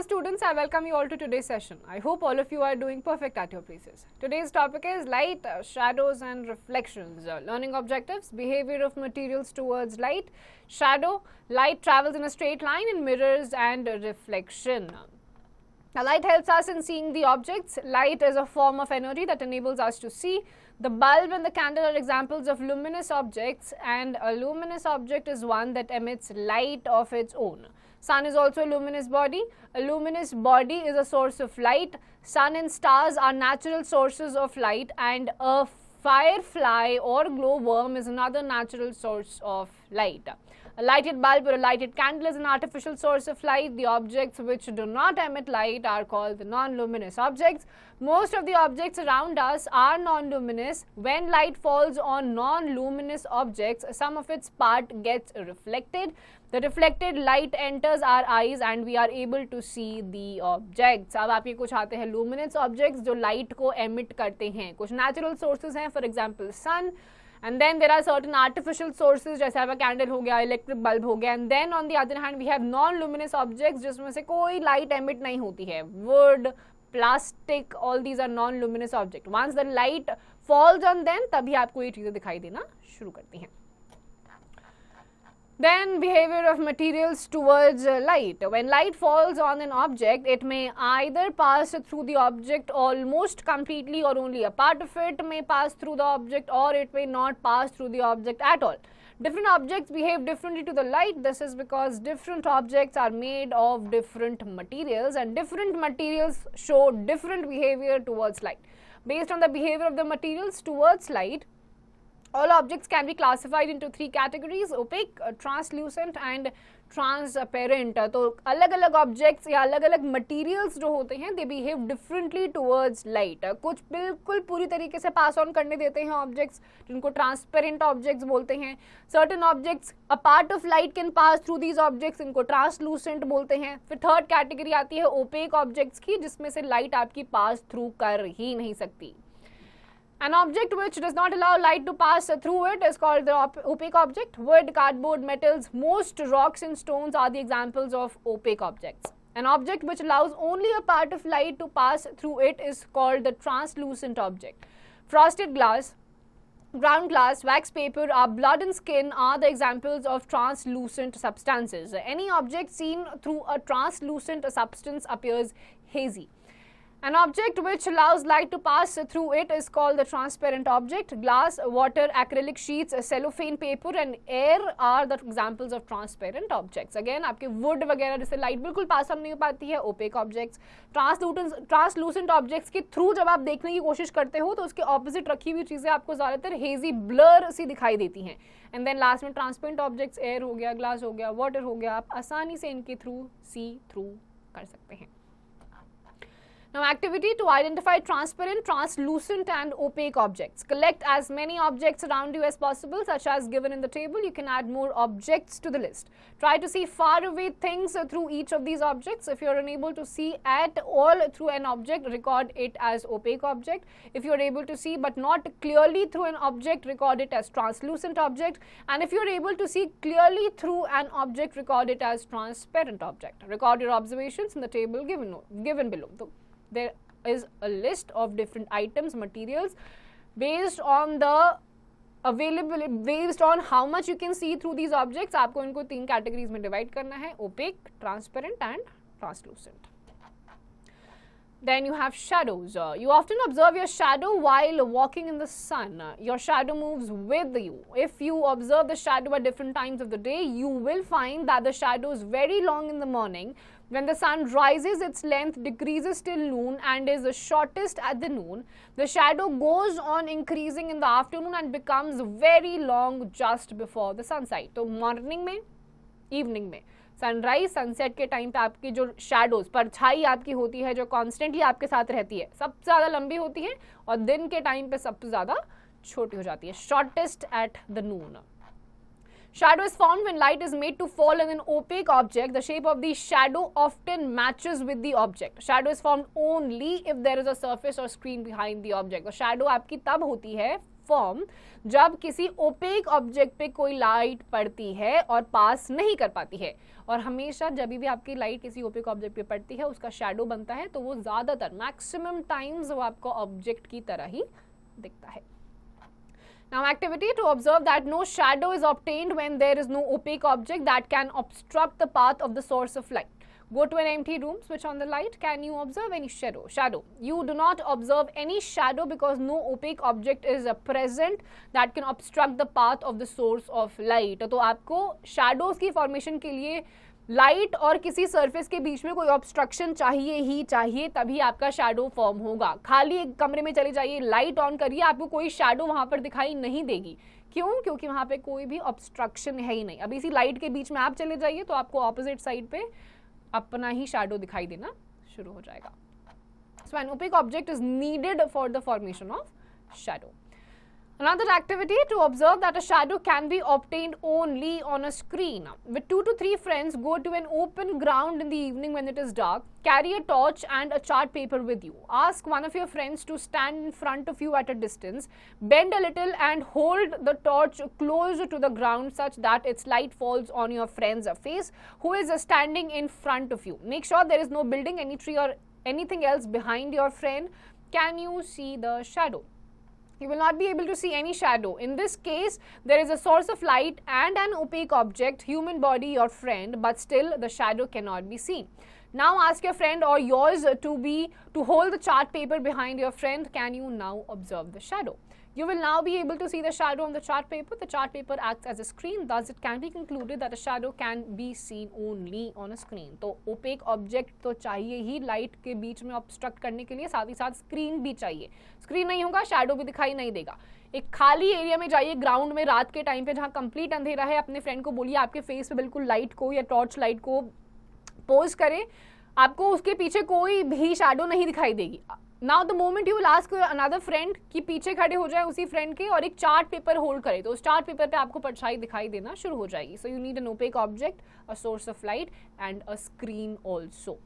Hello students, I welcome you all to today's session. I hope all of you are doing perfect at your places. Today's topic is light, shadows and reflections. Learning objectives, behavior of materials towards light, shadow, light travels in a straight line in mirrors and reflection. Now, light helps us in seeing the objects. Light is a form of energy that enables us to see. The bulb and the candle are examples of luminous objects, and a luminous object is one that emits light of its own. Sun is also a luminous body. A luminous body is a source of light. Sun and stars are natural sources of light, and a firefly or glowworm is another natural source of light. A lighted bulb or a lighted candle is an artificial source of light. The objects which do not emit light are called the non-luminous objects. Most of the objects around us are non-luminous. When light falls on non-luminous objects, some of its part gets reflected. The reflected light enters our eyes and we are able to see the objects. अब आपके कुछ आते हैं luminous objects जो light को emit करते हैं. कुछ natural sources हैं, for example sun. And then there are certain artificial sources जैसे आपका कैंडल हो गया, इलेक्ट्रिक बल्ब हो गया. And then on the other hand we have non-luminous objects जिसमें से कोई light emit नहीं होती है. Wood, plastic, all these are non-luminous objects. Once the light falls on them तभी आपको ये चीज़ें दिखाई देना शुरू करती हैं. Then behavior of materials towards light. When light falls on an object, it may either pass through the object almost completely or only a part of it may pass through the object, or it may not pass through the object at all. Different objects behave differently to the light. This is because different objects are made of different materials and different materials show different behavior towards light. Based on the behavior of the materials towards light, all objects can be classified into three categories: opaque, translucent and transparent. तो अलग अलग objects या अलग अलग materials जो होते हैं they behave differently towards light. कुछ बिल्कुल पूरी तरीके से pass on करने देते हैं objects जिनको transparent objects बोलते हैं. Certain objects a part of light can pass through these objects, इनको translucent बोलते हैं. फिर third category आती है opaque objects की जिसमें से light आपकी pass through कर ही नहीं सकती. An object which does not allow light to pass through it is called the opaque object. Wood, cardboard, metals, most rocks and stones are the examples of opaque objects. An object which allows only a part of light to pass through it is called the translucent object. Frosted glass, ground glass, wax paper, our blood and skin are the examples of translucent substances. Any object seen through a translucent substance appears hazy. An object which allows light to pass through it is called the transparent object. Glass, water, acrylic sheets, cellophane paper and air are the examples of transparent objects. Again, आपके wood वगैरह जिससे light बिल्कुल pass on नहीं हो पाती है, opaque objects. Translucent objects के through जब आप देखने की कोशिश करते हो तो उसके opposite रखी हुई चीज़ें आपको ज़्यादातर hazy blur सी दिखाई देती हैं. And then last में transparent objects, air हो गया, glass हो गया, water हो गया, आप आसानी से इनके through see through कर सकते हैं. Now, activity to identify transparent, translucent and opaque objects. Collect as many objects around you as possible, such as given in the table. You can add more objects to the list. Try to see far away things through each of these objects. If you are unable to see at all through an object, record it as opaque object. If you are able to see but not clearly through an object, record it as translucent object. And if you are able to see clearly through an object, record it as transparent object. Record your observations in the table given below. So, there is a list of different items, materials based on the available, based on how much you can see through these objects. आपको इनको तीन categories में divide करना है: opaque, transparent and translucent. Then you have shadows. You often observe your shadow while walking in the sun. Your shadow moves with you. If you observe the shadow at different times of the day, you will find that the shadow is very long in the morning. When the sun rises, its length decreases till noon and is the shortest at the noon. The shadow goes on increasing in the afternoon and becomes very long just before the sunset. So morning में, evening में, sunrise sunset के time पे आपकी जो shadows परछाई आपकी होती है जो कॉन्स्टेंटली आपके साथ रहती है सबसे ज़्यादा लंबी होती है और दिन के टाइम पे सबसे ज़्यादा छोटी हो जाती है. Shortest at the Noon. Shadow is formed when light is made to fall on an opaque object. The shape of the shadow often matches with the object. Shadow is formed only if there is a surface or screen behind the object. तो shadow आपकी तब होती है form जब किसी opaque object पे कोई light पड़ती है और पास नहीं कर पाती है। और हमेशा जब भी आपकी लाइट किसी ओपेक ऑब्जेक्ट पे पड़ती है उसका शैडो बनता है, तो वो ज़्यादातर मैक्सिमम टाइम्स वो आपको ऑब्जेक्ट की तरह ही दिखता है। Now activity to observe that no shadow is obtained when there is no opaque object that can obstruct the path of the source of light. Go to an empty room, switch on the light. Can you observe any shadow? You do not observe any shadow because no opaque object is present that can obstruct the path of the source of light. तो आपको shadows की formation के लिए light और किसी surface के बीच में कोई ऑब्स्ट्रक्शन चाहिए ही चाहिए, तभी आपका शैडो फॉर्म होगा। खाली एक कमरे में चले जाइए, लाइट ऑन करिए, आपको कोई शैडो वहां पर दिखाई नहीं देगी। क्यों? क्योंकि वहां पे कोई भी ऑब्स्ट्रक्शन है ही नहीं। अब इसी लाइट के बीच में आप चले जाइए तो आपको ऑपोजिट साइड पे अपना ही शैडो दिखाई देना शुरू हो जाएगा। So an opaque object is needed for the formation of shadow. Another activity to observe that a shadow can be obtained only on a screen. With 2 to 3 friends, go to an open ground in the evening when it is dark. Carry a torch and a chart paper with you. Ask one of your friends to stand in front of you at a distance. Bend a little and hold the torch close to the ground such that its light falls on your friend's face who is standing in front of you. Make sure there is no building, any tree or anything else behind your friend. Can you see the shadow? You will not be able to see any shadow. In this case, there is a source of light and an opaque object, human body, your friend, but still the shadow cannot be seen. Now ask your friend or yours to hold the chart paper behind your friend. Can you now observe the shadow? You will now be able to see the shadow on the chart paper. The chart paper acts as a screen. Thus, it can be concluded that a shadow can be seen only on a screen. तो opaque object तो चाहिए ही light के बीच में obstruct करने के लिए, साथ ही साथ स्क्रीन भी चाहिए। स्क्रीन नहीं होगा, शैडो भी दिखाई नहीं देगा। एक खाली एरिया में जाइए, ग्राउंड में रात के टाइम पे जहाँ कंप्लीट अंधेरा है, अपने फ्रेंड को बोलिए आपके फेस पे बिल्कुल लाइट को या टॉर्च लाइट को पोज करे, आपको उसके पीछे कोई भी शैडो नहीं दिखाई देगी। Now the moment you will ask another friend कि पीछे खड़े हो जाए उसी फ्रेंड के और एक चार्ट पेपर होल्ड करे, तो उस चार्ट पेपर पे आपको परछाई दिखाई देना शुरू हो जाएगी। So you need an opaque object, a source of light and a screen also.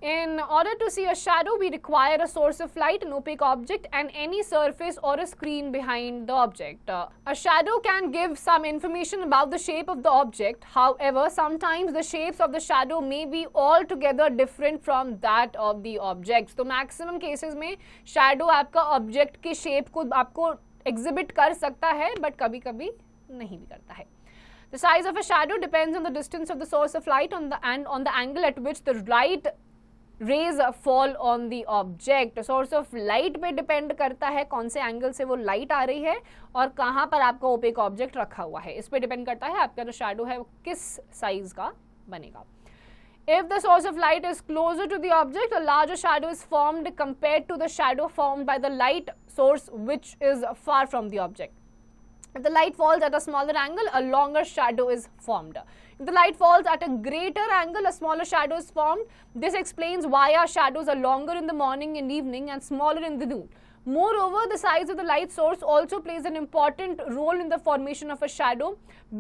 In order to see a shadow, we require a source of light, an opaque object, and any surface or a screen behind the object. A shadow can give some information about the shape of the object. However, sometimes the shapes of the shadow may be altogether different from that of the object. तो maximum cases में shadow आपका object के shape को आपको exhibit कर सकता है, but कभी-कभी नहीं भी करता है। The size of a shadow depends on the distance of the source of light and on the angle at which the light rays fall on the object. Source of light पे depend करता है कौन से angle से वो light आ रही है और कहाँ पर आपका ओपेक ऑब्जेक्ट रखा हुआ है, इस पे डिपेंड करता है आपका जो शैडो है वो किस साइज का बनेगा। If the source of light is closer to the object, a larger shadow is formed compared to the shadow formed by the light source which is far from the object. If the light falls at a smaller angle, a longer shadow is formed. If the light falls at a greater angle, a smaller shadow is formed. This explains why our shadows are longer in the morning and evening and smaller in the noon. Moreover, the size of the light source also plays an important role in the formation of a shadow.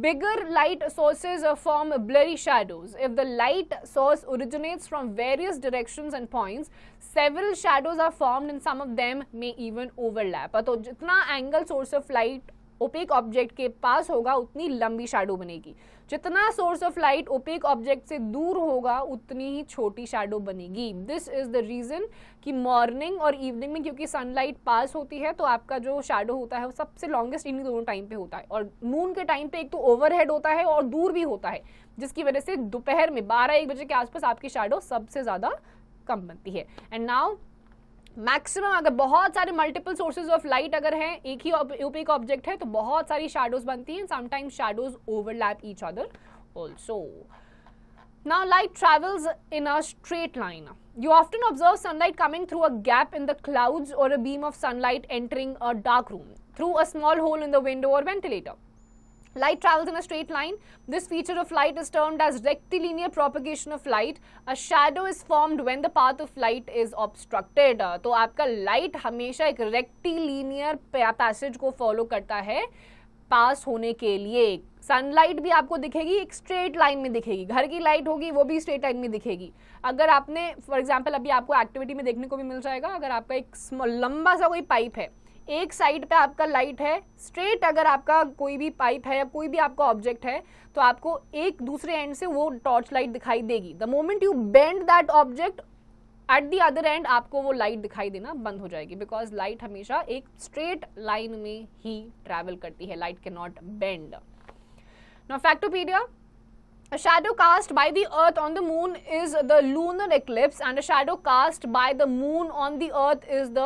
Bigger light sources form blurry shadows. If the light source originates from various directions and points, several shadows are formed and some of them may even overlap. तो जितना angle source of light opaque object के पास होगा उतनी लंबी shadow बनेगी, जितना source of light opaque object से दूर होगा उतनी ही छोटी शैडो बनेगी। दिस इज द रीजन कि मॉर्निंग और इवनिंग में क्योंकि सनलाइट पास होती है तो आपका जो शैडो होता है वो सबसे लॉन्गेस्ट इन्हीं दोनों टाइम पे होता है, और नून के टाइम पे एक तो ओवरहेड होता है और दूर भी होता है, जिसकी वजह से दोपहर में 12-1 बजे के आसपास आपकी शैडो सबसे ज्यादा कम बनती है। एंड नाउ मैक्सिमम अगर बहुत सारे मल्टीपल सोर्सेज ऑफ लाइट अगर हैं, एक ही ओपेक ऑब्जेक्ट है तो बहुत सारी शैडोज बनती हैं, sometimes shadows overlap each other also. Now light travels in a straight line. You often observe sunlight coming through a gap in the clouds or a beam of sunlight entering a dark room through a small hole in the window or ventilator. Light travels in a straight line. This feature of light is termed as rectilinear propagation of light. A shadow is formed when the path of light is obstructed. तो आपका light हमेशा एक rectilinear passage को follow करता है पास होने के लिए। सनलाइट भी आपको दिखेगी एक स्ट्रेट लाइन में दिखेगी, घर की लाइट होगी वो भी स्ट्रेट लाइन में दिखेगी। अगर आपने फॉर एग्जांपल अभी आपको एक्टिविटी में देखने को भी मिल जाएगा, अगर आपका एक लंबा सा कोई पाइप है, एक साइड पे आपका लाइट है, स्ट्रेट अगर आपका कोई भी पाइप है या कोई भी आपका ऑब्जेक्ट है तो आपको एक दूसरे एंड से वो टॉर्च लाइट दिखाई देगी। The moment you bend that object at the other and आपको वो लाइट दिखाई देना बंद हो जाएगी, बिकॉज लाइट हमेशा एक स्ट्रेट लाइन में ही ट्रैवल करती है, light can not bend. Now factopedia, a shadow cast by the earth on the moon is the lunar eclipse and a shadow cast by the moon on the earth is the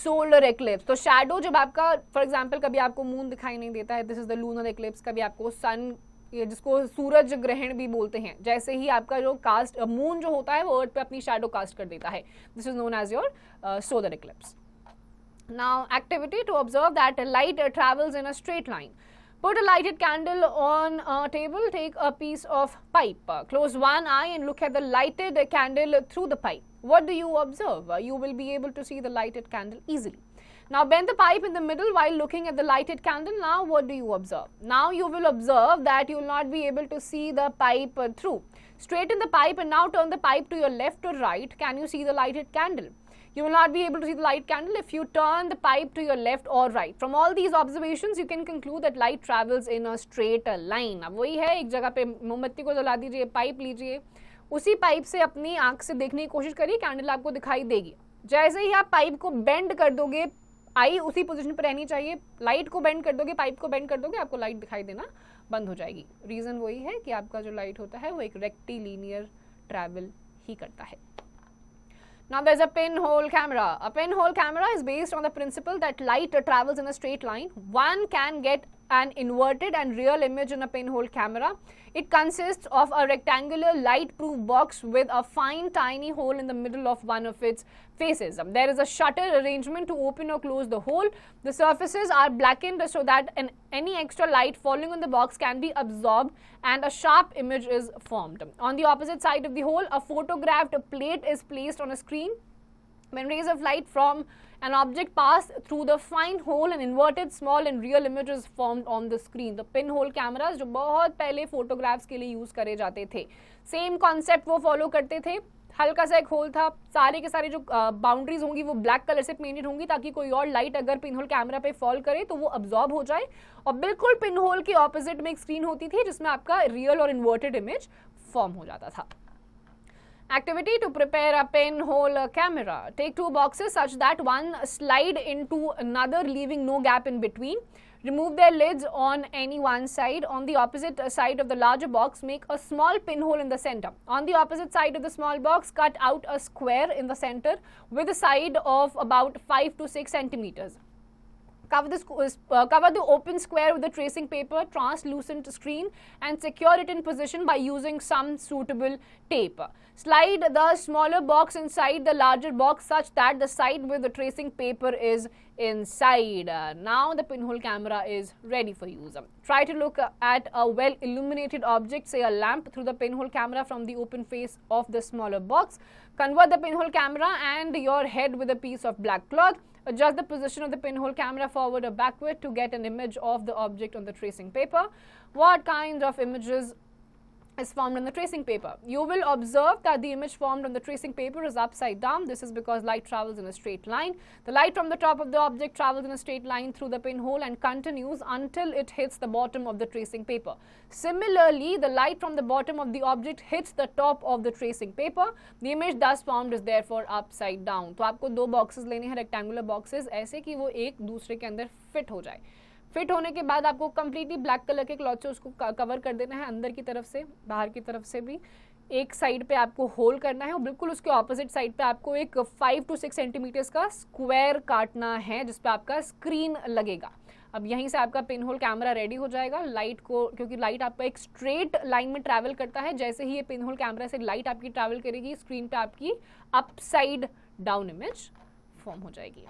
solar eclipse। तो shadow जब आपका for example कभी आपको moon दिखाई नहीं देता है, this is the lunar eclipse, कभी आपको सन जिसको सूरज ग्रहण भी बोलते हैं, जैसे ही आपका जो कास्ट मून जो होता है वो अर्थ पे अपनी शैडो कास्ट कर देता है, this is known as your solar eclipse. Now activity to observe that light travels in a straight line. Put a lighted candle on a table, take a piece of pipe, close one eye and look at the lighted candle through the pipe. What do you observe? You will be able to see the lighted candle easily. Now bend the pipe in the middle while looking at the lighted candle. Now what do you observe? Now you will observe that you will not be able to see the pipe through. Straighten the pipe and now turn the pipe to your left or right. Can you see the lighted candle? You will not be able to see the light candle if you turn the pipe to your left or right. From all these observations, you can conclude that light travels in a straight line. अब वही है, एक जगह पे मोमबत्ती को जला दीजिए, पाइप लीजिए, उसी पाइप से अपनी आंख से देखने की कोशिश करिए, कैंडल आपको दिखाई देगी। जैसे ही आप पाइप को बेंड कर दोगे, आई उसी पोजीशन पर रहनी चाहिए, लाइट को बेंड कर दोगे, पाइप को बेंड कर दोगे, आपको लाइट दिखाई देना बंद हो जाएगी। रीजन वही है कि आपका जो लाइट होता है वो एक रेक्टिलिनियर ट्रैवल ही करता है। Now there's a pinhole camera. A pinhole camera is based on the principle that light travels in a straight line. One can get an inverted and real image in a pinhole camera. It consists of a rectangular light-proof box with a fine tiny hole in the middle of one of its faces. There is a shutter arrangement to open or close the hole. The surfaces are blackened so that any extra light falling on the box can be absorbed and a sharp image is formed. On the opposite side of the hole, a photographed plate is placed on a screen. When rays of light from an object pass through the fine hole, an inverted small and real image is formed on the screen. The pinhole cameras जो बहुत पहले photographs के लिए use करे जाते थे, same concept वो follow करते थे। हल्का सा एक होल था, सारे के सारे जो बाउंड्रीज होंगी वो ब्लैक कलर से पेंटेड होंगी ताकि कोई और लाइट अगर पिनहोल कैमरा पे फॉल करे तो वो अब्जॉर्ब हो जाए। और बिल्कुल पिनहोल के ऑपोजिट में एक स्क्रीन होती थी जिसमें आपका रियल और इन्वर्टेड इमेज फॉर्म हो जाता था। Activity to prepare a pinhole camera. Take two boxes such that one slide into another, leaving no gap in between. Remove their lids on any one side. On the opposite side of the larger box, make a small pinhole in the center. On the opposite side of the small box, cut out a square in the center with a side of about 5 to 6 centimeters. Cover the open square with the tracing paper, translucent screen and secure it in position by using some suitable tape. Slide the smaller box inside the larger box such that the side with the tracing paper is inside. Now the pinhole camera is ready for use. Try to look at a well illuminated object, say a lamp, through the pinhole camera from the open face of the smaller box. Convert the pinhole camera and your head with a piece of black cloth. Adjust the position of the pinhole camera forward or backward to get an image of the object on the tracing paper. What kind of images is formed on the tracing paper? You will observe that the image formed on the tracing paper is upside down. This is because light travels in a straight line. The light from the top of the object travels in a straight line through the pinhole and continues until it hits the bottom of the tracing paper. Similarly, the light from the bottom of the object hits the top of the tracing paper. The image thus formed is therefore upside down. तो आपको दो boxes लेने हैं, rectangular boxes, ऐसे कि वो एक दूसरे के अंदर fit हो जाए। फिट होने के बाद आपको कम्प्लीटली ब्लैक कलर के क्लॉथ से उसको कवर कर देना है, अंदर की तरफ से बाहर की तरफ से भी। एक साइड पे आपको होल करना है और बिल्कुल उसके ऑपोजिट साइड पे आपको एक 5 to 6 सेंटीमीटर्स का स्क्वायर काटना है जिसपे आपका स्क्रीन लगेगा। अब यहीं से आपका पिनहोल कैमरा रेडी हो जाएगा। लाइट को, क्योंकि लाइट आपका एक स्ट्रेट लाइन में ट्रैवल करता है, जैसे ही ये पिनहोल कैमरा से लाइट आपकी ट्रैवल करेगी, स्क्रीन पे आपकी अपसाइड डाउन इमेज फॉर्म हो जाएगी।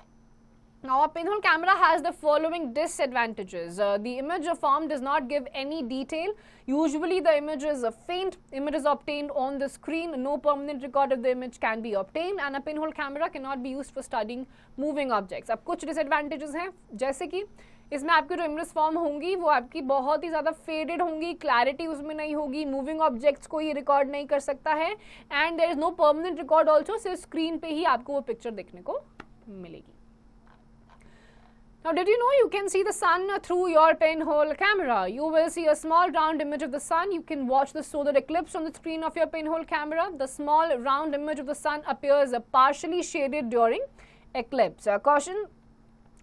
Now a pinhole camera has the following disadvantages. The image formed does not give any detail. Usually the image is faint. Image is obtained on the screen. No permanent record of the image can be obtained and a pinhole camera cannot be used for studying moving objects. अब कुछ disadvantages हैं, जैसे कि इसमें आपकी जो image form होंगी वो आपकी बहुत ही ज़्यादा फेडेड होंगी, क्लैरिटी उसमें नहीं होगी, मूविंग ऑब्जेक्ट्स को ये रिकॉर्ड नहीं कर सकता है and there is no permanent record also, सिर्फ स्क्रीन पे ही आपको वो पिक्चर देखने को मिलेगी। Now, did you know you can see the sun through your pinhole camera? You will see a small round image of the sun. You can watch the solar eclipse on the screen of your pinhole camera. The small round image of the sun appears partially shaded during eclipse. Caution,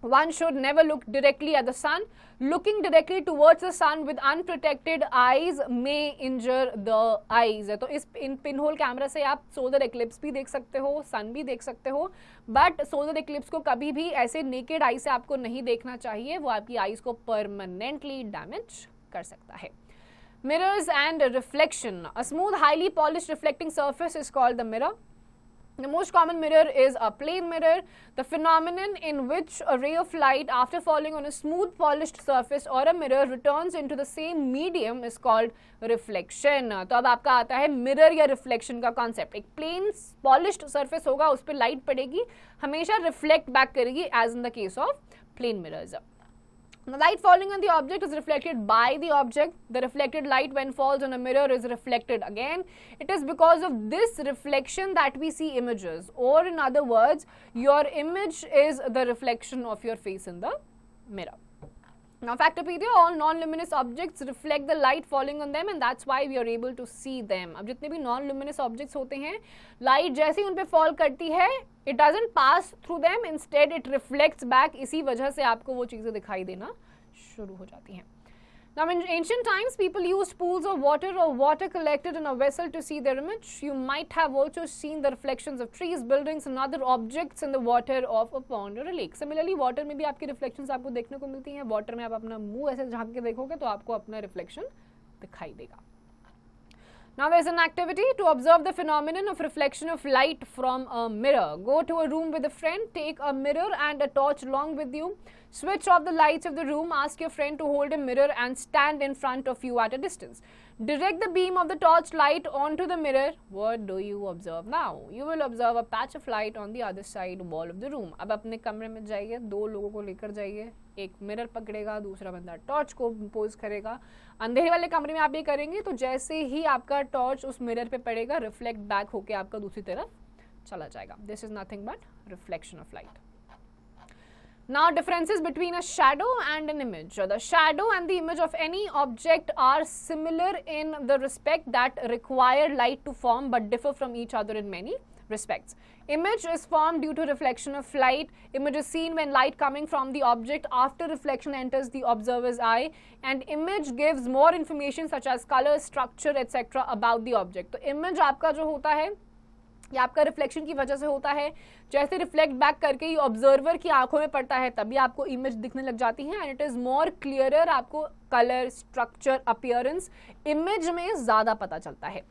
one should never look directly at the sun. Looking directly towards the sun with unprotected eyes may injure the eyes. तो इस pinhole camera से आप solar eclipse भी देख सकते हो, सन भी देख सकते हो, बट सोलर एक्लिप्स को कभी भी ऐसे नेकेड आई से आपको नहीं देखना चाहिए, वो आपकी आईज को परमानेंटली डैमेज कर सकता है. Mirrors and reflection. A smooth, highly polished reflecting surface is called the mirror. The most common mirror is a plane mirror, the phenomenon in which a ray of light after falling on a smooth polished surface or a mirror returns into the same medium is called reflection. तो अब आपका आता है mirror या reflection का concept. एक plain polished surface होगा, उस पर light पड़ेगी, हमेशा reflect back करेगी as in the case of plane mirrors. The light falling on the object is reflected by the object. The reflected light when falls on a mirror is reflected again. It is because of this reflection that we see images, or in other words, your image is the reflection of your face in the mirror. Now, Factopedia, all non-luminous objects reflect the light falling on them and that's why we are able to see them. अब जितने भी non-luminous objects होते हैं, light जैसे ही उन पे fall करती है, it doesn't pass through them, instead it reflects back. इसी वजह से आपको वो चीज़ें दिखाई देना शुरू हो जाती हैं. Now, in ancient times, people used pools of water or water collected in a vessel to see their image. You might have also seen the reflections of trees, buildings and other objects in the water of a pond or a lake. Similarly, water में भी आपकी reflections आपको देखने को मिलती हैं. Water में आप अपना मुंह ऐसे झांक के देखोगे तो आपको अपना reflection दिखाई देगा. Now, there is an activity to observe the phenomenon of reflection of light from a mirror. Go to a room with a friend, take a mirror and a torch along with you. Switch off the lights of the room, ask your friend to hold a mirror and stand in front of you at a distance. Direct the beam of the torch light onto the mirror. What do you observe now? You will observe a patch of light on the other side wall of the room. अब अपने कमरे में जाइए, दो लोगों को लेकर जाइए, एक मिरर पकड़ेगा, दूसरा बंदा टॉर्च को पोज करेगा. अंधेरे वाले कमरे में आप ये करेंगे तो जैसे ही आपका टॉर्च उस मिरर पे पड़ेगा, रिफ्लेक्ट बैक होके आपका दूसरी तरफ चला जाएगा. This is nothing but reflection of light. Now, differences between a shadow and an image. The shadow and the image of any object are similar in the respect that require light to form but differ from each other in many respects. Image is formed due to reflection of light. Image is seen when light coming from the object after reflection enters the observer's eye, and image gives more information such as color, structure, etc. about the object. तो image आपका जो होता है ये आपका reflection की वजह से होता है. जैसे रिफ्लेक्ट बैक करके ये ऑब्जर्वर की आंखों में पड़ता है तभी आपको इमेज दिखने लग जाती है and it is more clearer. आपको कलर, स्ट्रक्चर, अपीयरेंस इमेज में ज्यादा पता चलता है.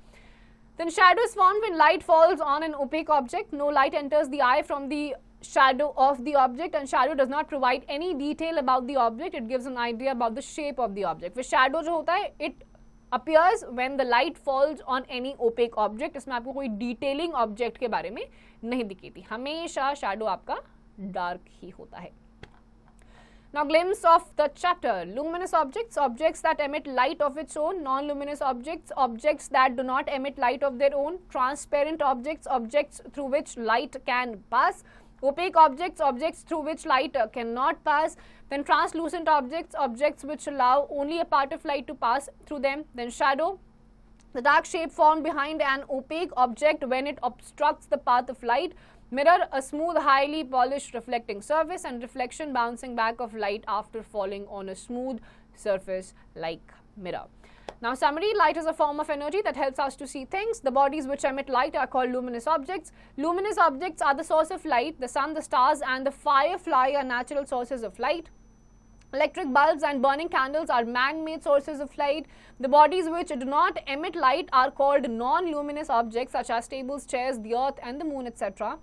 Then shadow is formed when light falls on an opaque object. No light enters the eye from the shadow of the object and shadow does not provide any detail about the object. It gives an idea about the shape of the object. फिर shadow जो होता है it appears when the light falls on any opaque object. इसमें आपको कोई detailing object के बारे में नहीं दिखेगी, हमेशा शैडो आपका डार्क ही होता है. Now, glimpse of the chapter. Luminous objects, objects that emit light of its own. Non-luminous objects, objects that do not emit light of their own. Transparent objects, objects through which light can pass. Opaque objects, objects through which light cannot pass. Then translucent objects, objects which allow only a part of light to pass through them. Then shadow, the dark shape formed behind an opaque object when it obstructs the path of light. Mirror, a smooth, highly polished reflecting surface, and reflection bouncing back of light after falling on a smooth surface like mirror. Now, summary, light is a form of energy that helps us to see things. The bodies which emit light are called luminous objects. Luminous objects are the source of light. The sun, the stars and the firefly are natural sources of light. Electric bulbs and burning candles are man-made sources of light. The bodies which do not emit light are called non-luminous objects such as tables, chairs, the earth and the moon, etc.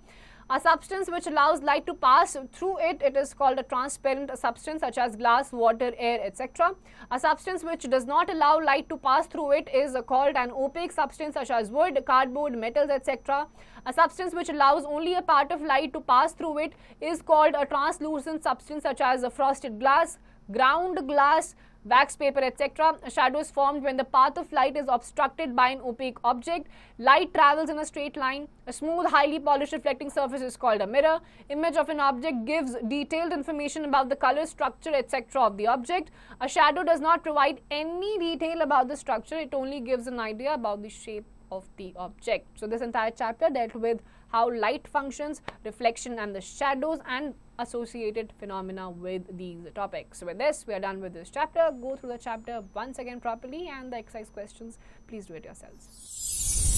A substance which allows light to pass through it, it is called a transparent substance such as glass, water, air, etc. A substance which does not allow light to pass through it is called an opaque substance such as wood, cardboard, metals, etc. A substance which allows only a part of light to pass through it is called a translucent substance such as a frosted glass, ground glass, wax paper, etc. A shadow is formed when the path of light is obstructed by an opaque object. Light travels in a straight line. A smooth, highly polished reflecting surface is called a mirror. Image of an object gives detailed information about the color, structure, etc. of the object. A shadow does not provide any detail about the structure. It only gives an idea about the shape of the object. So this entire chapter dealt with how light functions, reflection and the shadows, and associated phenomena with these topics. So with this, we are done with this chapter. Go through the chapter once again properly, and the exercise questions, please do it yourselves.